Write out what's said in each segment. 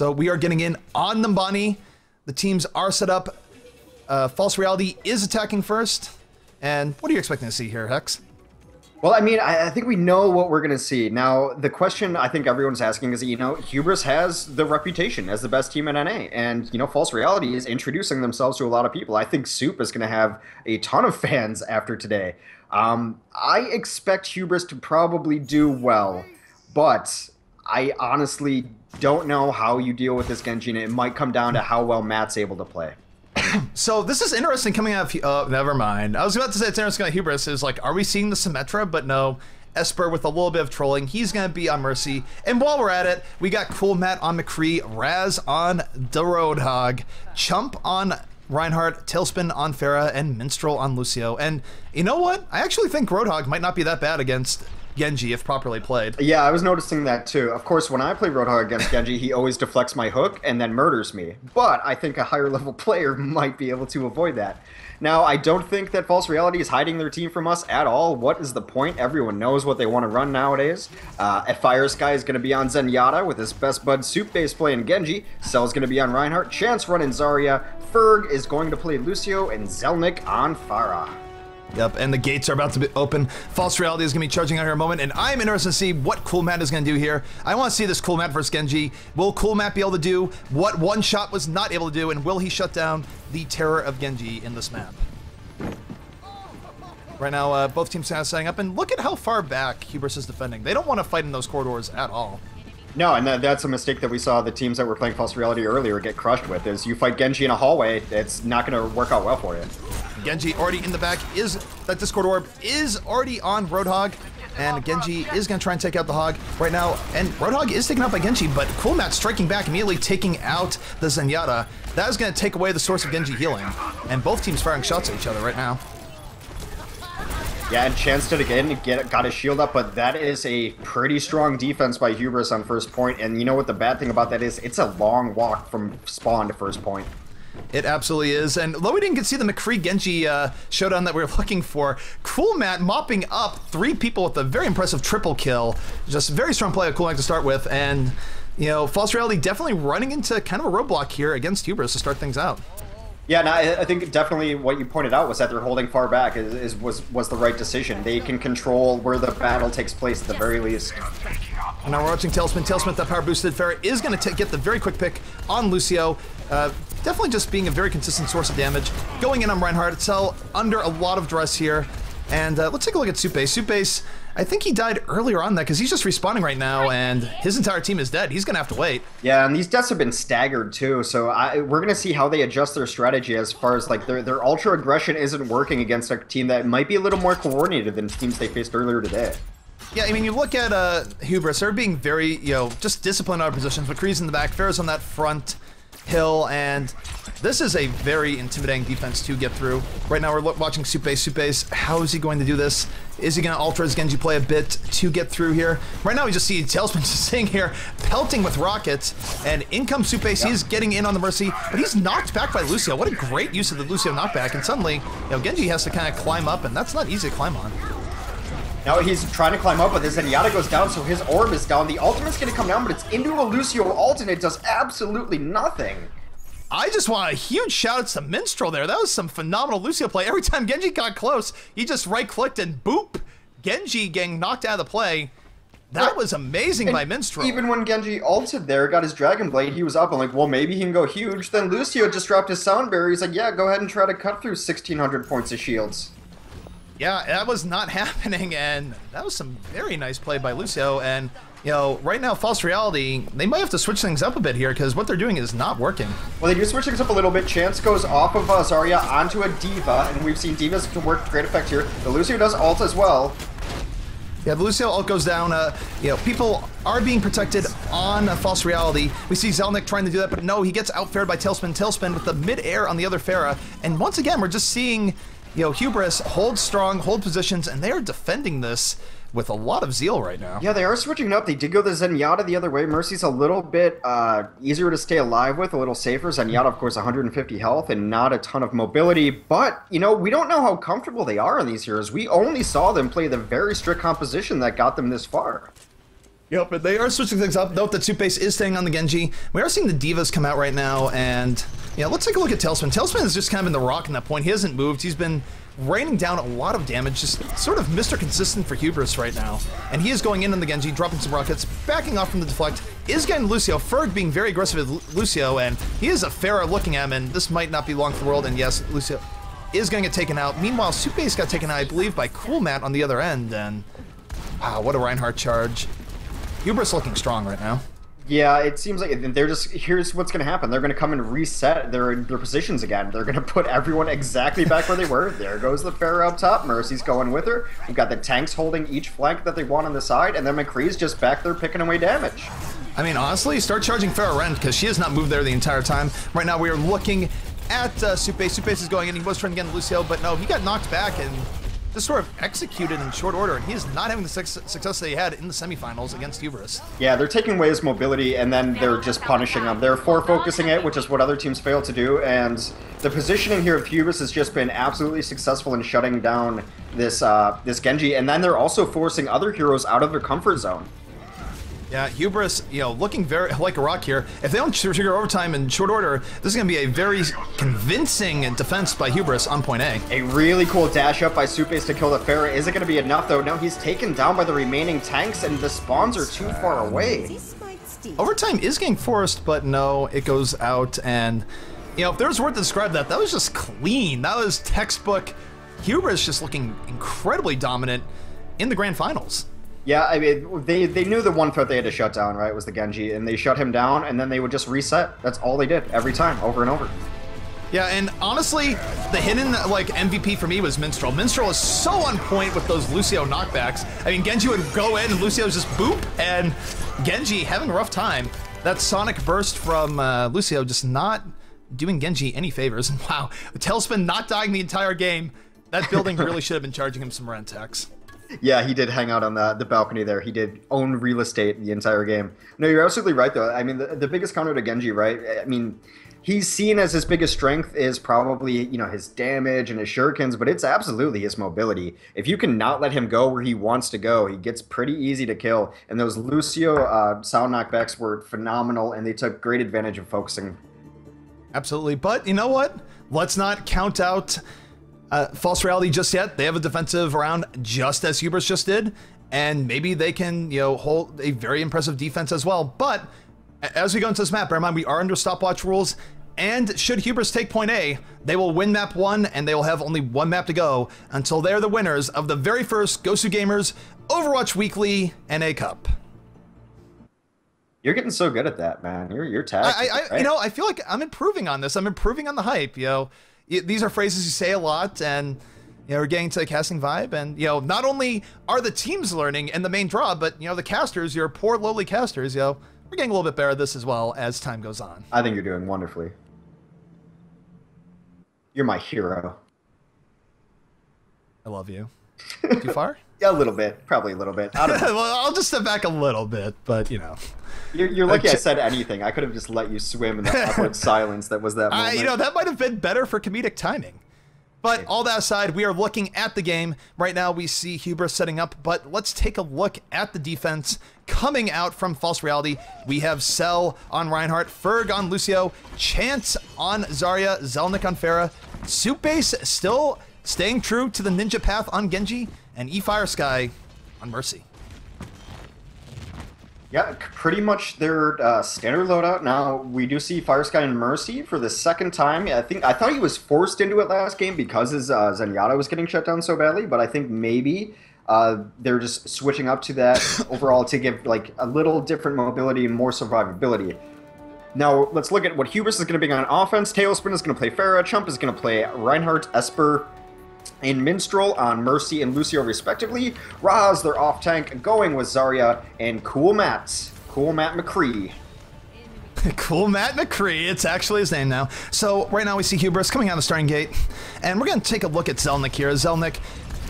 So we are getting in on Numbani. The teams are set up. False Reality is attacking first. And what are you expecting to see here, Hex? Well, I mean, I think we know what we're going to see. Now, the question I think everyone's asking is, you know, Hubris has the reputation as the best team in NA. And, you know, False Reality is introducing themselves to a lot of people. I think Soup is going to have a ton of fans after today. I expect Hubris to probably do well, but I honestly don't know how you deal with this Genji, and it might come down to how well Matt's able to play. So this is interesting coming out of, never mind. I was about to say it's interesting on Hubris is like, are we seeing the Symmetra? But no, Esper with a little bit of trolling. He's going to be on Mercy. And while we're at it, we got Cool Matt on McCree, Raz on the Roadhog, Chump on Reinhardt, Tailspin on Pharah, and Minstrel on Lucio. And you know what? I actually think Roadhog might not be that bad against Genji if properly played. Yeah, I was noticing that too. Of course, when I play Roadhog against Genji, he always deflects my hook and then murders me. But I think a higher level player might be able to avoid that. Now, I don't think that False Reality is hiding their team from us at all. What is the point? Everyone knows what they want to run nowadays. Fire Sky is going to be on Zenyatta with his best bud Soup base playing Genji. Cell's going to be on Reinhardt. Chance running Zarya. Ferg is going to play Lucio, and Zelnick on Pharah. Yep, and the gates are about to be open. False Reality is going to be charging out here in a moment, and I'm interested to see what Cool Matt is going to do here. I want to see this Cool Matt versus Genji. Will Cool Matt be able to do what One Shot was not able to do, and will he shut down the terror of Genji in this map? Right now, both teams kind of setting up, and look at how far back Hubris is defending. They don't want to fight in those corridors at all. No, and that's a mistake that we saw the teams that were playing False Reality earlier get crushed with, is you fight Genji in a hallway, it's not going to work out well for you. Genji already in the back, that Discord Orb is already on Roadhog, and Genji is going to try and take out the Hog right now, and Roadhog is taken out by Genji, but Cool Matt striking back, immediately taking out the Zenyatta. That is going to take away the source of Genji healing, and both teams firing shots at each other right now. Yeah, and Chance did again, got his shield up, but that is a pretty strong defense by Hubris on first point, and you know what the bad thing about that is? It's a long walk from spawn to first point. It absolutely is, and though we didn't get to see the McCree-Genji showdown that we were looking for, Cool Matt mopping up 3 people with a very impressive triple kill. Just very strong play of Cool Matt to start with, and you know, False Reality definitely running into kind of a roadblock here against Hubris to start things out. Yeah, no, I think definitely what you pointed out was that they're holding far back was the right decision. They can control where the battle takes place at the very least. And now we're watching Tailspin. Tailspin, that power boosted Pharah is going to get the very quick pick on Lucio. Definitely just being a very consistent source of damage. Going in on Reinhardt. Cell under a lot of duress here. And let's take a look at Soup Base. Soup Base, I think he died earlier on that because he's just respawning right now and his entire team is dead. He's going to have to wait. Yeah, and these deaths have been staggered too, so we're going to see how they adjust their strategy as far as like their ultra aggression isn't working against a team that might be a little more coordinated than teams they faced earlier today. Yeah, I mean, you look at Hubris, they're being very, you know, just disciplined on our positions. McCree's in the back, Farrah's on that front hill, and this is a very intimidating defense to get through. Right now we're watching Soup Base. Soup Base, how is he going to do this? Is he going to ultra his Genji play a bit to get through here? Right now we just see Tailspin just sitting here, pelting with rockets, and in comes Soup Base. He's getting in on the Mercy, but he's knocked back by Lucio. What a great use of the Lucio knockback, and suddenly, you know, Genji has to kind of climb up, and that's not easy to climb on. Now he's trying to climb up, but this Zenyatta goes down, so his orb is down. The ultimate's going to come down, but it's into a Lucio ult, and it does absolutely nothing. I just want a huge shout out to Minstrel there. That was some phenomenal Lucio play. Every time Genji got close, he just right-clicked and boop! Genji getting knocked out of the play. That was amazing by Minstrel. Even when Genji ulted there, got his Dragon Blade, he was up and like, well, maybe he can go huge. Then Lucio just dropped his Sound Barrier. He's like, yeah, go ahead and try to cut through 1,600 points of shields. Yeah, that was not happening, and that was some very nice play by Lucio, and you know, right now, False Reality, they might have to switch things up a bit here, because what they're doing is not working. Well, they do switch things up a little bit. Chance goes off of Zarya onto a D.Va, and we've seen D.Vas to work to great effect here. The Lucio does ult as well. Yeah, the Lucio ult goes down. You know, people are being protected on False Reality. We see Zelnick trying to do that, but no, he gets outfared by Tailspin. Tailspin with the mid-air on the other Pharah, and once again, we're just seeing, you know, Hubris hold strong, hold positions, and they are defending this with a lot of zeal right now. Yeah, they are switching up. They did go the Zenyatta the other way. Mercy's a little bit easier to stay alive with, a little safer. Zenyatta, of course, 150 health and not a ton of mobility. But, you know, we don't know how comfortable they are in these heroes. We only saw them play the very strict composition that got them this far. Yep, but they are switching things up. Note that Soup is staying on the Genji. We are seeing the Divas come out right now, and yeah, let's take a look at Tailspin. Tailspin is just kind of in the rock in that point. He hasn't moved. He's been raining down a lot of damage, just sort of Mr. Consistent for Hubris right now. And he is going in on the Genji, dropping some rockets, backing off from the deflect, is getting Lucio. Ferg being very aggressive with Lucio, and he is a Pharah looking at him, and this might not be long for the world, and yes, Lucio is going to get taken out. Meanwhile, Soup got taken out, I believe, by Cool Matt on the other end, and wow, what a Reinhardt charge. Hubris looking strong right now. Yeah, it seems like they're just, here's what's going to happen. They're going to come and reset their positions again. They're going to put everyone exactly back where they were. There goes the Pharah up top. Mercy's going with her. We've got the tanks holding each flank that they want on the side, and then McCree's just back there picking away damage. I mean, honestly, start charging Pharah Rend, because she has not moved there the entire time. Right now, we are looking at Soup. Soup is going in. He was trying to get into Lucio, but no, he got knocked back and just sort of executed in short order, and he is not having the success that he had in the semifinals against Hubris. Yeah, they're taking away his mobility, and then they're just punishing him. They're focusing it, which is what other teams fail to do, and the positioning here of Hubris has just been absolutely successful in shutting down this this Genji, and then they're also forcing other heroes out of their comfort zone. Yeah, Hubris, looking very like a rock here. If they don't trigger overtime in short order, this is going to be a very convincing defense by Hubris on point A. A really cool dash up by Soup to kill the Pharah. Is it going to be enough, though? No, he's taken down by the remaining tanks, and the spawns are too far away. Overtime is getting forced, but no, it goes out, and, if there's a word to describe that, that was just clean. That was textbook. Hubris just looking incredibly dominant in the grand finals. Yeah, I mean, they knew the one threat they had to shut down, right, was the Genji, and they shut him down, and then they would just reset. That's all they did, every time, over and over. Yeah, and honestly, the hidden, MVP for me was Minstrel. Minstrel is so on point with those Lucio knockbacks. I mean, Genji would go in, and Lucio's just boop, and Genji having a rough time. That Sonic burst from Lucio just not doing Genji any favors. And wow, Tailspin not dying the entire game. That building really should have been charging him some rent tax. Yeah, he did hang out on the balcony there. He did own real estate the entire game. No, you're absolutely right, though. I mean, the biggest counter to Genji, right? I mean, he's seen as his biggest strength is probably, his damage and his shurikens, but it's absolutely his mobility. If you can not let him go where he wants to go, he gets pretty easy to kill. And those Lucio sound knockbacks were phenomenal, and they took great advantage of focusing. Absolutely, but you know what? Let's not count out False Reality just yet. They have a defensive round just as Hubris just did, and maybe they can, hold a very impressive defense as well. But as we go into this map, bear in mind we are under stopwatch rules, and should Hubris take point A, they will win map 1, and they will have only one map to go until they're the winners of the very first GosuGamers Overwatch Weekly NA Cup. You're getting so good at that, man. You're tagged. Right? I feel like I'm improving on this. I'm improving on the hype, These are phrases you say a lot, and we're getting to the casting vibe, and not only are the teams learning and the main draw, but the casters, your poor lowly casters, we're getting a little bit better at this as well as time goes on. I think you're doing wonderfully. You're my hero. I love you. Too far? Yeah, a little bit, probably a little bit. I don't know. Well, I'll just step back a little bit, but You're lucky I said anything. I could have just let you swim in the awkward silence that was that moment. That might have been better for comedic timing. But all that aside, we are looking at the game. Right now, we see Hubris setting up, but let's take a look at the defense coming out from False Reality. We have Cell on Reinhardt, Ferg on Lucio, Chance on Zarya, Zelnick on Pharah, Soup still staying true to the ninja path on Genji, and Firesky on Mercy. Yeah, pretty much their standard loadout. Now, we do see Firesky and Mercy for the second time. I thought he was forced into it last game because his Zenyatta was getting shut down so badly, but I think maybe they're just switching up to that overall to give a little different mobility and more survivability. Now, let's look at what Hubris is going to be on offense. Tailspin is going to play Pharah, Chump is going to play Reinhardt, Esper, and Minstrel on Mercy and Lucio respectively. Raz, their off-tank, going with Zarya and Cool Matt McCree. Cool Matt McCree, it's actually his name now. So right now we see Hubris coming out of the starting gate, and we're going to take a look at Zelnick here. Zelnick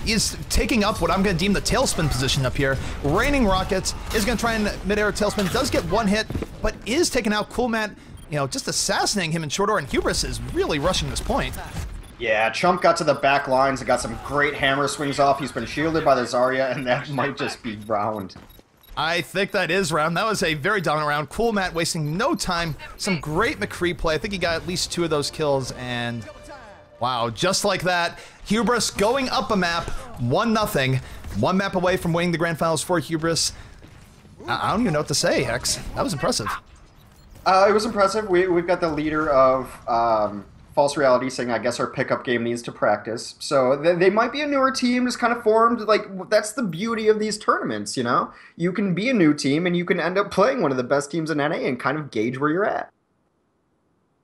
is taking up what I'm going to deem the tailspin position up here. Raining rockets, is going to try and mid-air tailspin, does get one hit, but is taking out Cool Matt, just assassinating him in short order, and Hubris is really rushing this point. Yeah, Chump got to the back lines and got some great hammer swings off. He's been shielded by the Zarya, and that might just be round. I think that is round. That was a very dominant round. Cool Matt wasting no time. Some great McCree play. I think he got at least 2 of those kills, and wow, just like that, Hubris going up a map, 1-0. 1 map away from winning the grand finals for Hubris. I don't even know what to say, Hex. That was impressive. It was impressive. We've got the leader of False Reality saying, I guess our pickup game needs to practice. So they might be a newer team, just kind of formed. Like, that's the beauty of these tournaments, you know? You can be a new team, and you can end up playing one of the best teams in NA and kind of gauge where you're at.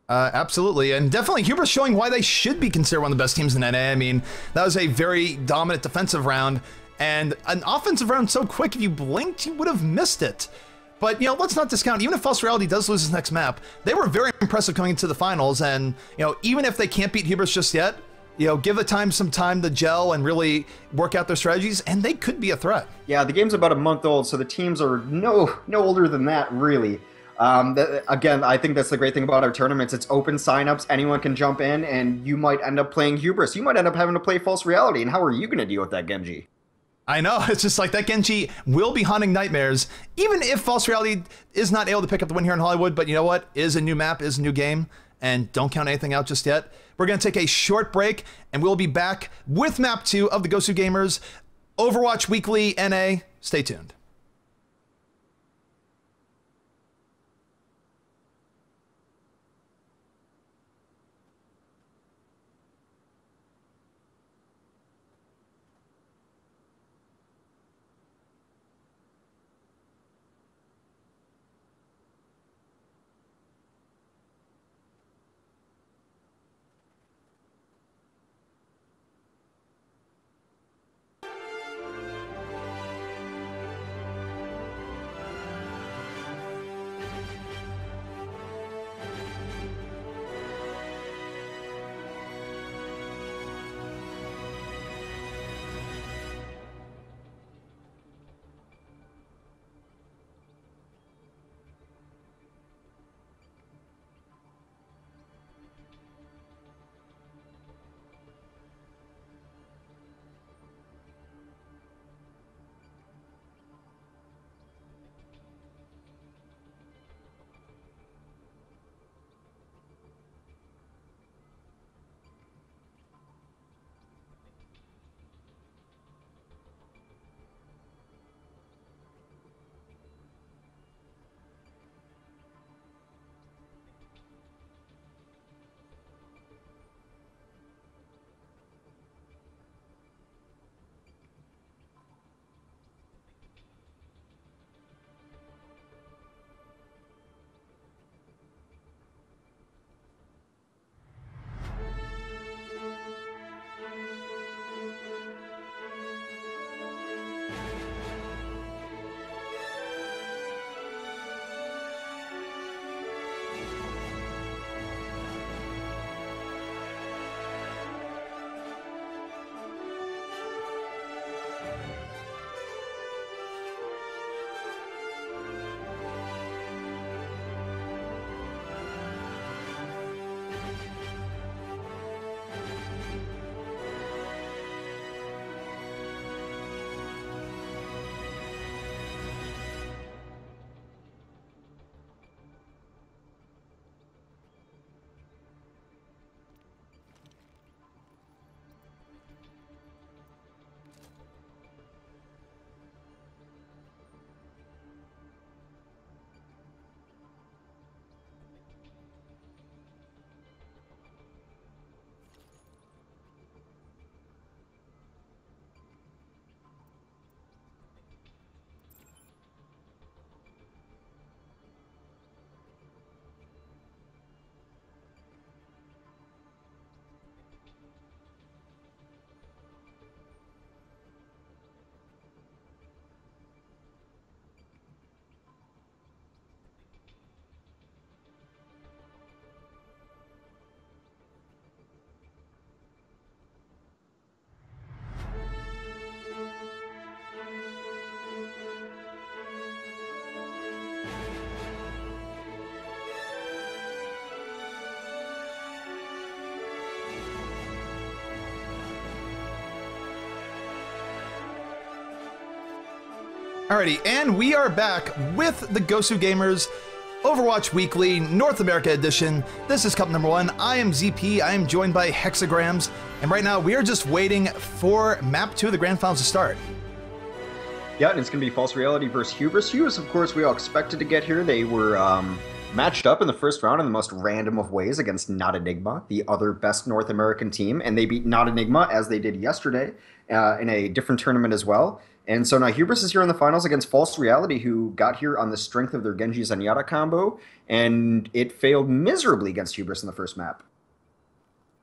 Absolutely, and definitely Hubris showing why they should be considered one of the best teams in NA. I mean, that was a very dominant defensive round, and an offensive round so quick, if you blinked, you would have missed it. But, you know, let's not discount, even if False Reality does lose his next map, they were very impressive coming into the finals, and, you know, even if they can't beat Hubris just yet, you know, give some time to gel and really work out their strategies, and they could be a threat. Yeah, the game's about a month old, so the teams are no older than that, really. Again, I think that's the great thing about our tournaments. It's open signups, anyone can jump in, and you might end up playing Hubris. You might end up having to play False Reality, and how are you going to deal with that, Genji? I know, it's just like that Genji will be haunting nightmares, even if False Reality is not able to pick up the win here in Hollywood, but you know what? Is a new map, is a new game, and don't count anything out just yet. We're going to take a short break, and we'll be back with Map 2 of the GosuGamers Overwatch Weekly NA. Stay tuned. Alrighty, and we are back with the GosuGamers Overwatch Weekly North America Edition. This is Cup number 1. I am ZP. I am joined by Hexagrams, and right now we are just waiting for Map 2 of the Grand Finals to start. Yeah, and it's going to be False Reality versus Hubris. Hubris, of course, we all expected to get here. They were matched up in the first round in the most random of ways against Not Enigma, the other best North American team, and they beat Not Enigma as they did yesterday in a different tournament as well. And so now Hubris is here in the finals against False Reality, who got here on the strength of their Genji Zenyatta combo, and it failed miserably against Hubris in the first map.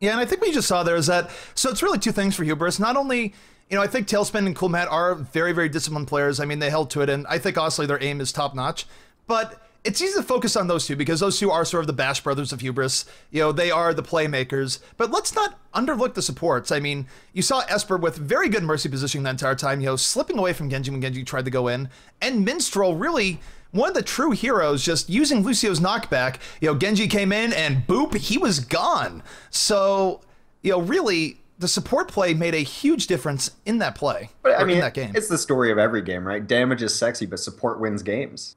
Yeah, and I think what you just saw there is that, so it's really two things for Hubris. Not only, you know, I think Tailspin and Cool Matt are very, very disciplined players. I mean, they held to it, and I think honestly their aim is top-notch. But it's easy to focus on those two because those two are sort of the Bash brothers of Hubris. You know, they are the playmakers. But let's not underlook the supports. I mean, you saw Esper with very good Mercy positioning the entire time, you know, slipping away from Genji when Genji tried to go in. And Minstrel, really one of the true heroes, just using Lucio's knockback. You know, Genji came in and boop, he was gone. So, you know, really, the support play made a huge difference in that play. But I mean, in that game. It's the story of every game, right? Damage is sexy, but support wins games.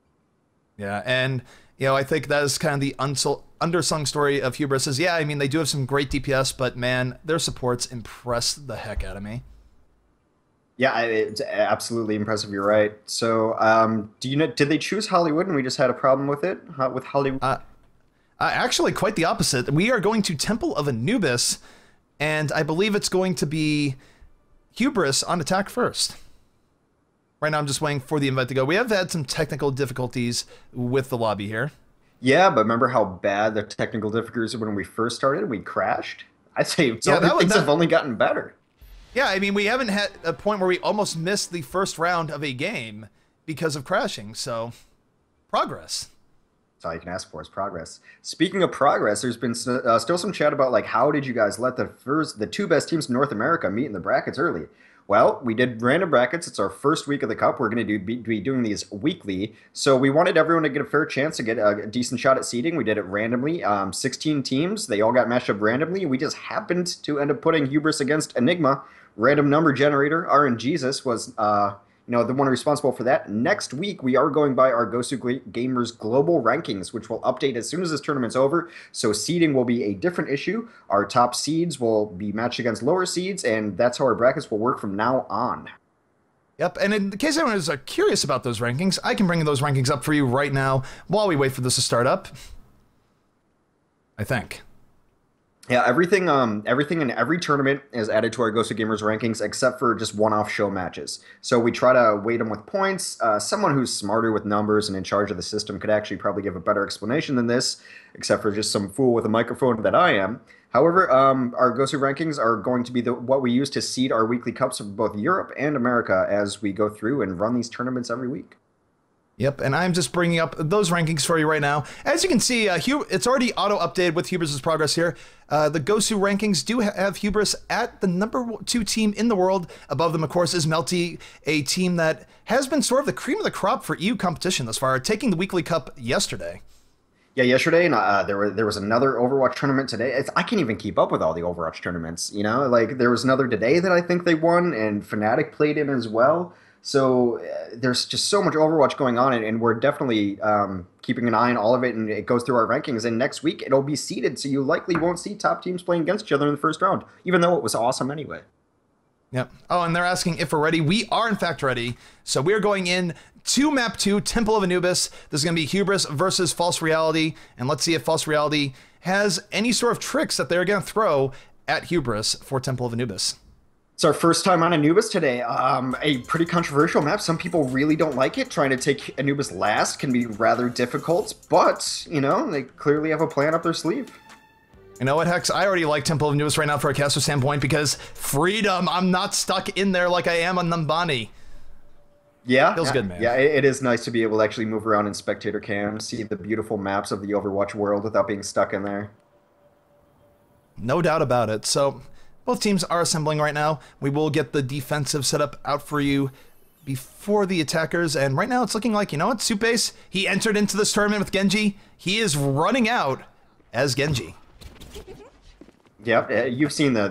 Yeah, and, you know, I think that is kind of the undersung story of Hubris is, yeah, I mean, they do have some great DPS, but, man, their supports impress the heck out of me. Yeah, it's absolutely impressive, you're right. So, do you know, did they choose Hollywood and we just had a problem with it, with Hollywood? Actually, quite the opposite. We are going to Temple of Anubis, and I believe it's going to be Hubris on attack first. Right now, I'm just waiting for the invite to go. We have had some technical difficulties with the lobby here. Yeah, but remember how bad the technical difficulties were when we first started? We crashed. I'd say things have only gotten better. Yeah, I mean, we haven't had a point where we almost missed the first round of a game because of crashing, so progress. That's all you can ask for is progress. Speaking of progress, there's been still some chat about, like, how did you guys let the two best teams in North America meet in the brackets early? Well, we did random brackets. It's our first week of the Cup. We're going to be doing these weekly. So we wanted everyone to get a fair chance to get a decent shot at seeding. We did it randomly. 16 teams. They all got matched up randomly. We just happened to end up putting Hubris against Enigma. Random number generator, RNGesus, was the one responsible for that. Next week, we are going by our GosuGamers global rankings, which will update as soon as this tournament's over. So seeding will be a different issue. Our top seeds will be matched against lower seeds, and that's how our brackets will work from now on. Yep, and in case anyone is curious about those rankings, I can bring those rankings up for you right now while we wait for this to start up. I think. Yeah, everything in every tournament is added to our GosuGamers rankings except for just one-off show matches. So we try to weight them with points. Someone who's smarter with numbers and in charge of the system could actually probably give a better explanation than this, except for just some fool with a microphone that I am. However, our Gosu rankings are going to be what we use to seed our weekly cups of both Europe and America as we go through and run these tournaments every week. Yep, and I'm just bringing up those rankings for you right now. As you can see, it's already auto-updated with Hubris' progress here. The Gosu rankings do have Hubris at the #2 team in the world. Above them, of course, is Melty, a team that has been sort of the cream of the crop for EU competition thus far, taking the weekly cup yesterday. Yeah, yesterday, and there was another Overwatch tournament today. I can't even keep up with all the Overwatch tournaments, you know? Like, there was another today that I think they won, and Fnatic played in as well. So there's just so much Overwatch going on, and we're definitely keeping an eye on all of it, and it goes through our rankings. And next week, it'll be seeded, so you likely won't see top teams playing against each other in the first round, even though it was awesome anyway. Yep. Oh, and they're asking if we're ready. We are, in fact, ready. So we're going in to Map 2, Temple of Anubis. This is going to be Hubris versus False Reality, and let's see if False Reality has any sort of tricks that they're going to throw at Hubris for Temple of Anubis. It's our first time on Anubis today. A pretty controversial map. Some people really don't like it. Trying to take Anubis last can be rather difficult, but, you know, they clearly have a plan up their sleeve. You know what, Hex? I already like Temple of Anubis right now for a caster standpoint because freedom. I'm not stuck in there like I am on Numbani. Yeah. Feels good, man. Yeah, it is nice to be able to actually move around in spectator cam, see the beautiful maps of the Overwatch world without being stuck in there. No doubt about it. So both teams are assembling right now. We will get the defensive setup out for you before the attackers. And right now it's looking like, you know what, Supebase, he entered into this tournament with Genji. He is running out as Genji. Yep, you've seen the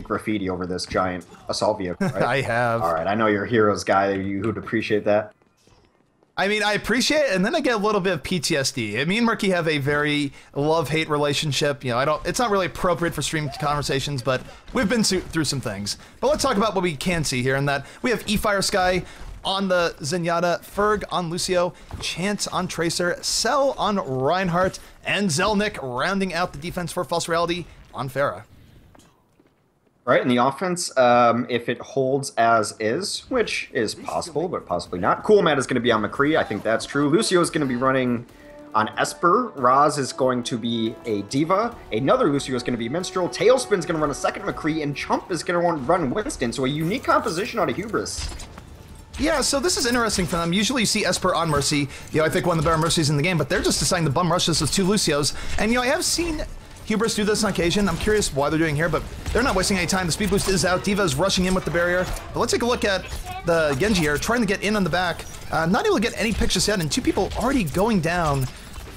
graffiti over this giant assault vehicle, right? I have. All right, I know you're a Heroes guy. Who'd appreciate that. I mean, I appreciate it, and then I get a little bit of PTSD. Me and Murky have a very love-hate relationship. You know, it's not really appropriate for stream conversations, but we've been through some things. But let's talk about what we can see here, in that we have E-Fire Sky on the Zenyatta, Ferg on Lucio, Chance on Tracer, Cell on Reinhardt, and Zelnick rounding out the defense for False Reality on Pharah. Right, in the offense, if it holds as is, which is possible, but possibly not. Cool Matt is going to be on McCree, I think that's true. Lucio is going to be running on Esper. Raz is going to be a Diva. Another Lucio is going to be Minstrel. Tailspin is going to run a second McCree, and Chump is going to run Winston. So a unique composition out of Hubris. Yeah, so this is interesting for them. Usually you see Esper on Mercy. You know, I think one of the better Mercies in the game, but they're just deciding to bum rush this with 2 Lucios. And, you know, I have seen Hubris do this on occasion. I'm curious why they're doing here, but they're not wasting any time. The speed boost is out. Diva is rushing in with the barrier. But let's take a look at the Genji here, trying to get in on the back. Not able to get any pictures yet, and 2 people already going down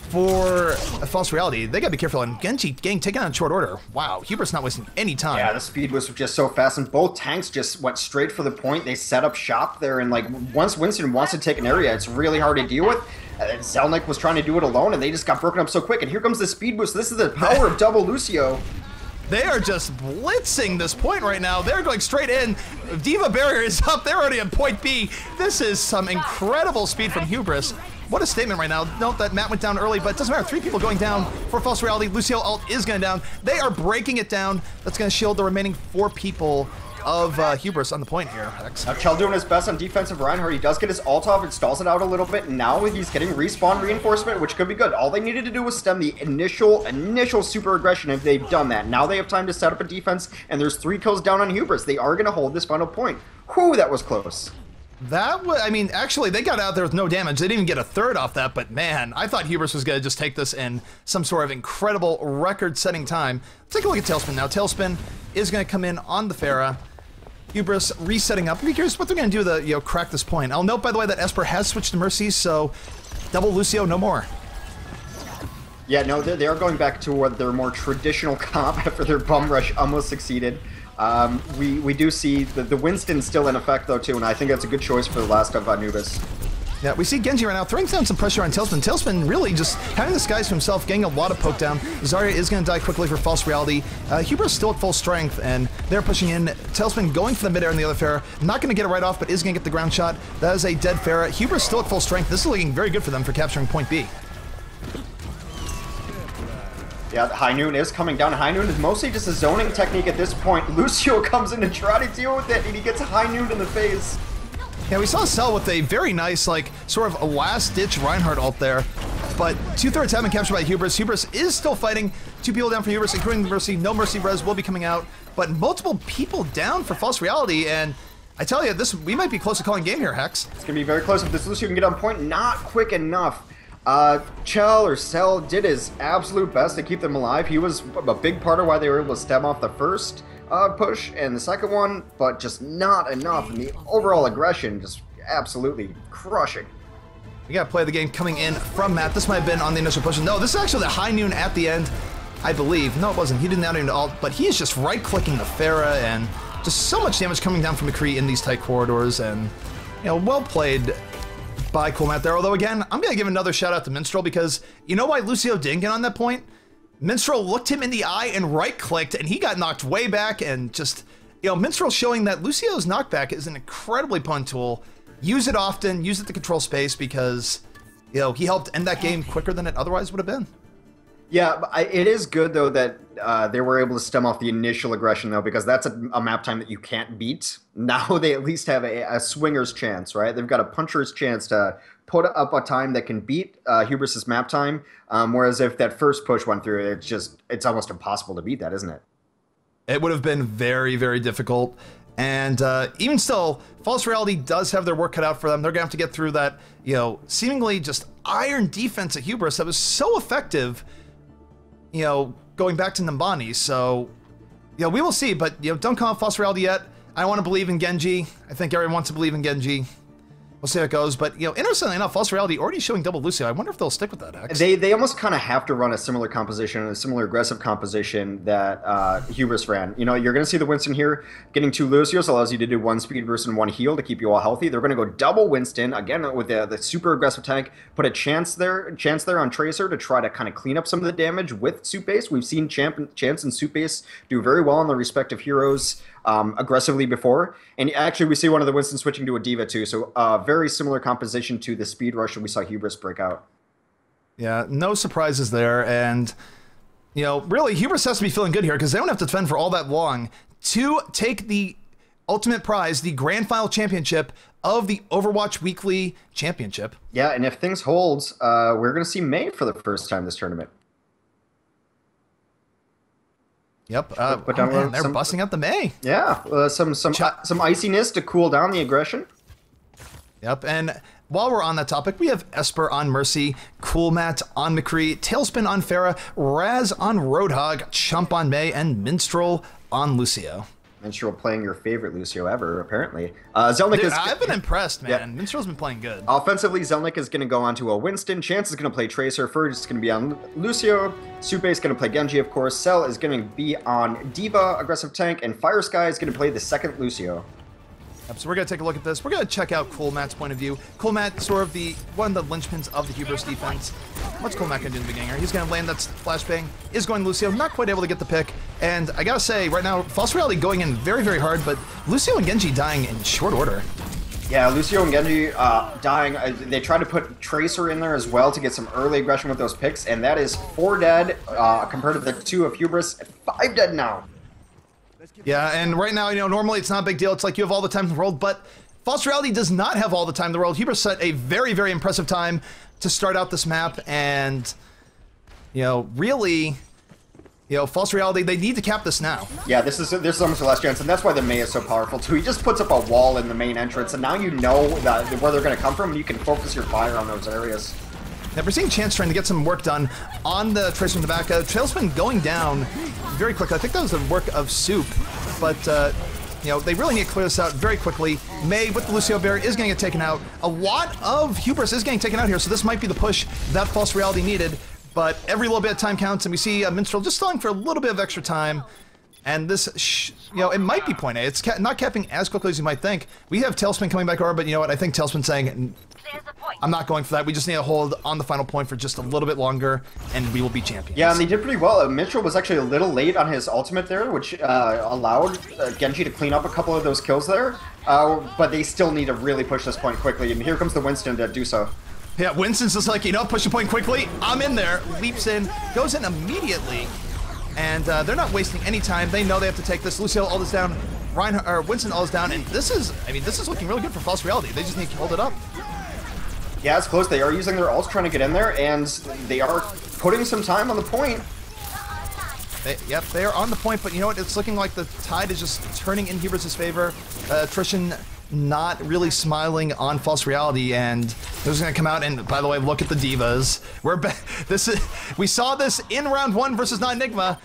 for a False Reality. They gotta be careful, and Genji getting taken out in short order. Wow, Hubris not wasting any time. Yeah, the speed was just so fast, and both tanks just went straight for the point. They set up shop there, and like once Winston wants to take an area, it's really hard to deal with. Zelnick was trying to do it alone, and they just got broken up so quick. And here comes the speed boost. This is the power of double Lucio. They are just blitzing this point right now. They're going straight in. Diva barrier is up. They're already at point B. This is some incredible speed from Hubris. What a statement right now. Note that Matt went down early, but it doesn't matter. 3 people going down for False Reality. Lucio ult is going down. They are breaking it down. That's going to shield the remaining 4 people of Hubris on the point here, Hex. Now Chell doing his best on defensive Reinhardt. He does get his ult off and stalls it out a little bit, and now he's getting respawn reinforcement, which could be good. All they needed to do was stem the initial super aggression, if they've done that. Now they have time to set up a defense, and there's 3 kills down on Hubris. They are going to hold this final point. Whew, that was close. That was, I mean, actually, they got out there with no damage. They didn't even get a third off that, but man, I thought Hubris was going to just take this in some sort of incredible record-setting time. Let's take a look at Tailspin now. Tailspin is going to come in on the Pharah. Hubris resetting up. I'm curious what they're going to do to, you know, crack this point. I'll note, by the way, that Esper has switched to Mercy, so double Lucio, no more. Yeah, no, they are going back to what their more traditional comp after their bum rush almost succeeded. We do see the Winston still in effect, though, too, and I think that's a good choice for the last of Anubis. Yeah, we see Genji right now throwing down some pressure on Tailspin. Tailspin really just having the skies to himself, getting a lot of poke down. Zarya is going to die quickly for False Reality. Hubris still at full strength, and they're pushing in. Tailspin going for the mid-air in the other Pharah. Not going to get it right off, but is going to get the ground shot. That is a dead Pharah. Hubris still at full strength. This is looking very good for them for capturing point B. Yeah, High Noon is coming down. High Noon is mostly just a zoning technique at this point. Lucio comes in to try to deal with it, and he gets High Noon in the face. Yeah, we saw Cell with a very nice, like, sort of a last-ditch Reinhardt ult there, but 2/3 have been captured by Hubris. Hubris is still fighting. 2 people down for Hubris, including Mercy. No Mercy res will be coming out, but multiple people down for False Reality, and I tell you, we might be close to calling game here, Hex. It's going to be very close. If this Lucio can get on point, not quick enough. Chell or Cell did his absolute best to keep them alive. He was a big part of why they were able to stem off the first push and the second one, but just not enough. And the overall aggression just absolutely crushing. We got to play the game coming in from Matt. This might have been on the initial push. No, this is actually the High Noon at the end, I believe. No, it wasn't. He didn't add into ult, but he is just right-clicking the Pharah, and just so much damage coming down from McCree in these tight corridors, and, you know, well played by Cool Matt there. Although, again, I'm going to give another shout-out to Minstrel, because you know why Lucio didn't get on that point? Minstrel looked him in the eye and right-clicked, and he got knocked way back, and just, you know, Minstrel showing that Lucio's knockback is an incredibly potent tool. Use it often, use it to control space, because, you know, he helped end that game quicker than it otherwise would have been. Yeah, it is good, though, that they were able to stem off the initial aggression, though, because that's a map time that you can't beat. Now they at least have a swinger's chance, right? They've got a puncher's chance to put up a time that can beat Hubris' map time, whereas if that first push went through, it's almost impossible to beat that, isn't it? It would have been very, very difficult. And even still, False Reality does have their work cut out for them. They're going to have to get through that, you know, seemingly just iron defense at Hubris that was so effective, you know, going back to Nambani. So, you know, we will see, but, you know, don't call it False Reality yet. I want to believe in Genji. I think everyone wants to believe in Genji. We'll see how it goes, but, you know, interestingly enough, False Reality already showing double Lucio. I wonder if they'll stick with that, X. They almost kind of have to run a similar composition, a similar aggressive composition that Hubris ran. You know, you're going to see the Winston here getting 2 Lucios, allows you to do 1 speed burst and 1 heal to keep you all healthy. They're going to go double Winston, again, with the super aggressive tank, put a chance there on Tracer to try to kind of clean up some of the damage with Soup Base. We've seen Chance and Soup Base do very well on their respective heroes aggressively before. And actually, we see one of the Winston switching to a Diva too, so very similar composition to the speed rush that we saw Hubris break out. Yeah, no surprises there, and, you know, really, Hubris has to be feeling good here, because they don't have to defend for all that long to take the ultimate prize, the Grand Final Championship of the Overwatch Weekly Championship. Yeah, and if things hold, we're going to see May for the first time this tournament. Yep, they're busting out the May. Yeah, some iciness to cool down the aggression. Yep, and while we're on that topic, we have Esper on Mercy, Coolmat on McCree, Tailspin on Pharah, Raz on Roadhog, Chump on May, and Minstrel on Lucio. Minstrel playing your favorite Lucio ever, apparently. Zelnick is... I've been impressed, man. Yeah. Minstrel's been playing good. Offensively, Zelnick is going to go on to a Winston. Chance is going to play Tracer. Ferg is going to be on Lucio. Supe is going to play Genji, of course. Cell is going to be on Diva, aggressive tank. And Fire Sky is going to play the second Lucio. Yep, so we're going to take a look at this. We're going to check out Coolmat's point of view. Coolmat, sort of one of the linchpins of the Hubris defense. What's Coolmat going to do in the beginning here? He's going to land that flashbang. Is going Lucio. Not quite able to get the pick. And I got to say, right now, False Reality going in very, very hard, but Lucio and Genji dying in short order. Yeah, Lucio and Genji dying. They try to put Tracer in there as well to get some early aggression with those picks, and that is 4 dead compared to the 2 of Hubris. 5 dead now. Yeah, and right now, you know, normally it's not a big deal. It's like you have all the time in the world, but False Reality does not have all the time in the world. Hubris set a very, very impressive time to start out this map, and, you know, really, you know, False Reality, they need to cap this now. Yeah, this is almost the last chance, and that's why the May is so powerful, too. He just puts up a wall in the main entrance, and now you know where they're going to come from, and you can focus your fire on those areas. Now, we're seeing Chance trying to get some work done on the Tracer in the back. Trailspin going down very quickly. I think that was the work of Soup, but, you know, they really need to clear this out very quickly. May, with the Lucio Bear, is going to get taken out. A lot of Hubris is getting taken out here, so this might be the push that False Reality needed, but every little bit of time counts, and we see Minstrel just stalling for a little bit of extra time. And this, you know, it might be point A. It's not capping as quickly as you might think. We have Tailspin coming back over, but you know what? I think Tailspin saying, I'm not going for that. We just need to hold on the final point for just a little bit longer, and we will be champions. Yeah, and they did pretty well. Minstrel was actually a little late on his ultimate there, which allowed Genji to clean up a couple of those kills there. But they still need to really push this point quickly, and here comes the Winston to do so. Yeah, Winston's just like, you know, push the point quickly. I'm in there. Leaps in, goes in immediately. And they're not wasting any time. They know they have to take this. Lucio all this down. Winston all this down. And this is, I mean, this is looking really good for False Reality. They just need to hold it up. Yeah, it's close. They are using their ults trying to get in there, and they are putting some time on the point. Yep, they are on the point, but you know what? It's looking like the tide is just turning in Hubris' favor. Attrition not really smiling on False Reality, and they're just gonna come out and, by the way, look at the divas. We saw this in round 1 versus not Enigma,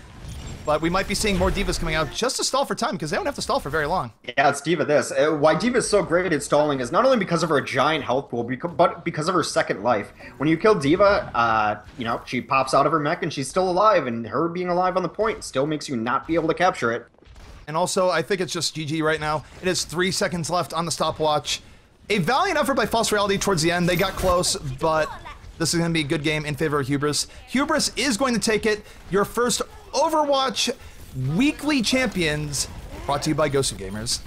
but we might be seeing more divas coming out just to stall for time, because they don't have to stall for very long. Yeah, it's Diva this. Why Diva is so great at stalling is not only because of her giant health pool, but because of her second life. When you kill Diva, you know, she pops out of her mech and she's still alive, and her being alive on the point still makes you not be able to capture it. And also, I think it's just GG right now. It is 3 seconds left on the stopwatch. A valiant effort by False Reality towards the end. They got close, but this is going to be a good game in favor of Hubris. Hubris is going to take it. Your first Overwatch Weekly Champions, brought to you by GosuGamers.